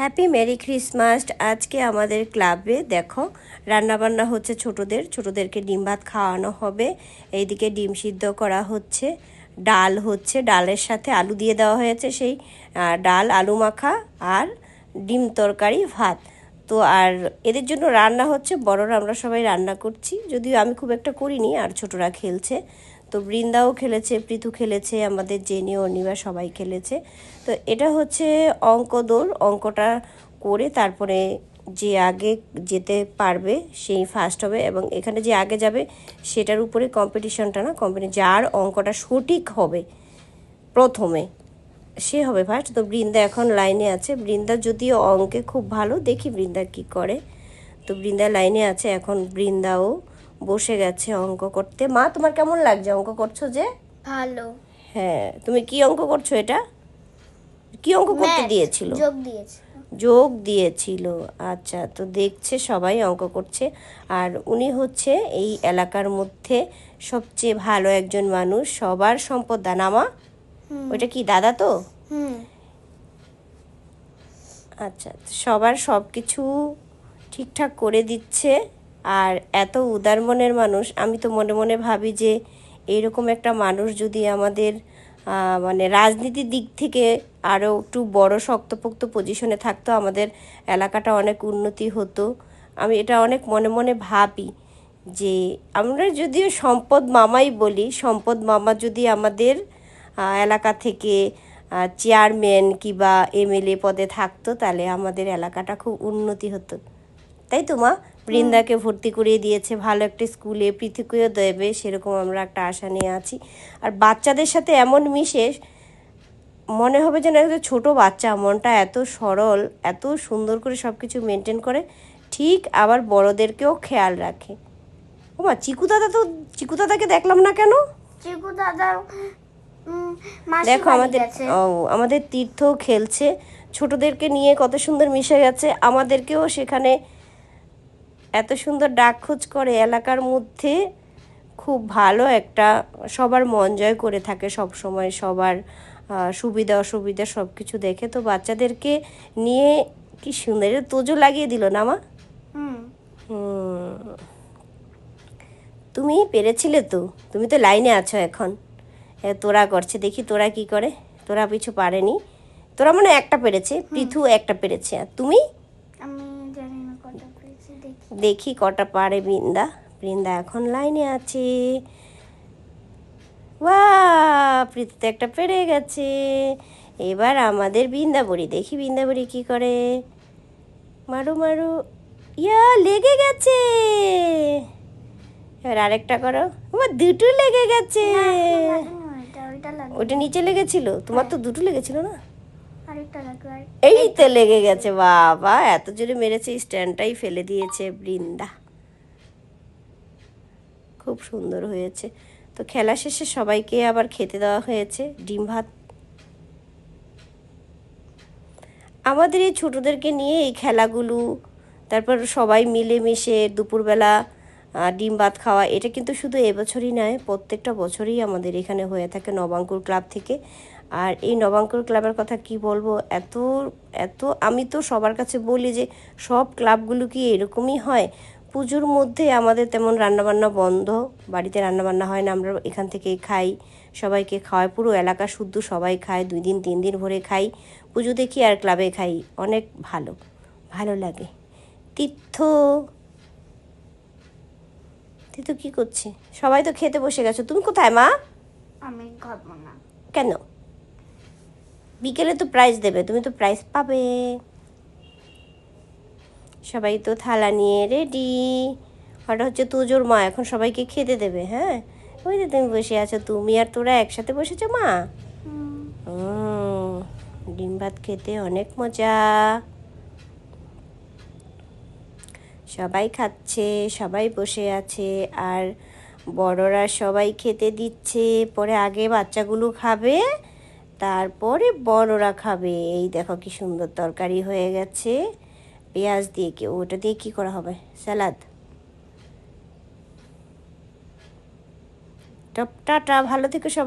Happy merry Christmas. আজকে আমাদের ক্লাবে দেখো রান্নাবান্না হচ্ছে, ছোটদেরকে ডিম ভাত খাওয়ানো হবে। এইদিকে ডিম সিদ্ধ করা হচ্ছে, ডাল হচ্ছে, ডালের সাথে আলু দিয়ে দেওয়া হয়েছে, সেই ডাল আলু মাখা আর ডিম তরকারি ভাত। তো আর এদের জন্য রান্না হচ্ছে, বড়রা আমরা সবাই রান্না করছি, যদিও আমি খুব একটা করিনি, আর ছোটরা খেলছে। তো বৃন্দাও খেলেছে, প্রীতু খেলেছে, আমাদের জেনি অনিবা সবাই খেলেছে। তো এটা হচ্ছে অঙ্ক দৌড়, অঙ্কটা করে তারপরে যে আগে যেতে পারবে সেই ফার্স্ট হবে, এবং এখানে যে আগে যাবে সেটার উপরে কম্পিটিশনটা, না যার অঙ্কটা সঠিক হবে প্রথমে সে হবে ফার্স্ট। তো বৃন্দা এখন লাইনে আছে, বৃন্দা যদিও অঙ্কে খুব ভালো, দেখি বৃন্দা কি করে। তো বৃন্দা লাইনে আছে, এখন বৃন্দাও বসে গেছে অঙ্ক করতে। মা, তোমার কেমন লাগছে অঙ্ক করছো যে? ভালো। হ্যাঁ, তুমি কি অঙ্ক করছো? এটা কি অঙ্ক করতে দিয়েছিল? যোগ দিয়েছিল। আচ্ছা, তো দেখছে সবাই অঙ্ক করছে, আর উনি হচ্ছে এই এলাকার মধ্যে সবচেয়ে ভালো একজন মানুষ, সবার সম্পদ দানামা। ওইটা কি দাদা? তো আচ্ছা, সবার সব কিছু ঠিকঠাক করে দিচ্ছে, আর এত উদার মনের মানুষ। আমি তো মনে মনে ভাবি যে এইরকম একটা মানুষ যদি আমাদের মানে রাজনীতির দিক থেকে আরও একটু বড় শক্তপোক্ত পজিশনে থাকতো, আমাদের এলাকাটা অনেক উন্নতি হতো। আমি এটা অনেক মনে মনে ভাবি যে আমরা যদিও সম্পদ মামাই বলি, সম্পদ মামা যদি আমাদের এলাকা থেকে চেয়ারম্যান কিংবা এমএলএ পদে থাকতো, তাহলে আমাদের এলাকাটা খুব উন্নতি হতো। তাই তো মা? বৃন্দাকে ভর্তি করিয়ে দিয়েছে ভালো একটা স্কুলে, পৃথিবীও দেবে সেরকম আমরা একটা আশা নিয়ে আছি। আর বাচ্চাদের সাথে এমন মিশে মনে হবে যেন একটা ছোটো বাচ্চা, মনটা এত সরল, এত সুন্দর করে সব কিছু মেনটেন করে, ঠিক আবার বড়দেরকেও খেয়াল রাখে। ও মা, চিকু দাদাকে দেখলাম না কেন? চিকু দাদা দেখো আমাদের তীর্থ খেলছে, ছোটদেরকে নিয়ে কত সুন্দর মিশে গেছে, আমাদেরকেও সেখানে এত সুন্দর ডাক খোঁজ করে এলাকার মধ্যে। খুব ভালো একটা, সবার মন জয় করে থাকে সব সময়, সবার সুবিধা অসুবিধা সব কিছু দেখে। তো বাচ্চাদেরকে নিয়ে কি সুন্দর তোজো লাগিয়ে দিল না মা? তুমি পেরেছিলে তো, তুমি তো লাইনে আছো এখন। তোরা করছে, দেখি তোরা কি করে। তোরা কিছু পারেনি, তোরা মনে একটা পেরেছে, পৃথু একটা পেরেছে, আর তুমি? আমি জানি না কটা পেরেছি, দেখি কটা পারে বৃন্দা। বৃন্দা এখন লাইনে আছে। বাহ, পৃথু তো একটা পেরে গেছে। এবার আমাদের বৃন্দাবরী, দেখি বৃন্দাবরী কি করে। মারু মারু, ইয়া লেগে গেছে। এবার আরেকটা করো। আমার দুটো লেগে গেছে। ওটা নিচে লেগেছিল, তোমার তো দুটো লেগেছিল না? এই তো লেগে গেছে। বাবা, এত জোরে মেরেছে, স্ট্যান্ডটাই ফেলে দিয়েছে বৃন্দা। খুব সুন্দর হয়েছে। তো খেলা শেষে সবাইকে আবার খেতে দেওয়া হয়েছে ডিম ভাত। আমাদের এই ছোটোদেরকে নিয়ে এই খেলাগুলো, তারপর সবাই মিলেমিশে দুপুরবেলা ডিম ভাত খাওয়া, এটা কিন্তু শুধু এবছরই নয়, প্রত্যেকটা বছরই আমাদের এখানে হয়ে থাকে নবাঙ্কুর ক্লাব থেকে। আর এই নবাঙ্কুর ক্লাবের কথা কি বলবো, এত এত আমি তো সবার কাছে বলি যে সব ক্লাবগুলো কি এরকমই হয়? পুজোর মধ্যে আমাদের তেমন রান্নাবান্না বন্ধ, বাড়িতে রান্নাবান্না হয় না, আমরা এখান থেকেই খাই, সবাইকে খাওয়াই, পুরো এলাকা শুদ্ধ সবাই খায়, 2 দিন 3 দিন ভরে খাই, পুজো দেখি আর ক্লাবে খাই, অনেক ভালো ভালো লাগে। তীর্থ তীর্থ কি করছে? সবাই তো খেতে বসে গেছো, তুমি কোথায় মা? আমি খাবো না। কেন? বিকেলে তো প্রাইজ দেবে, তুমি তো প্রাইজ পাবে। সবাই তো থালা নিয়ে রেডি। ওটা হচ্ছে তোজোর মা, এখন সবাইকে খেতে দেবে। হ্যাঁ, ওই যে তুমি বসে আছো, তুমি আর তোরা একসাথে বসেছো মা। ডিম ভাত খেতে অনেক মজা। সবাই খাচ্ছে, সবাই বসে আছে, আর বড়রা সবাই খেতে দিচ্ছে, পরে আগে বাচ্চাগুলো খাবে, তারপরে বড়রা খাবে। এই দেখো কি সুন্দর তরকারি হয়ে গেছে, পেঁয়াজ দিয়ে। কি ওটা দিয়ে কি করা হবে? স্যালাদ। টাটা, ভালো থেকো সবাই।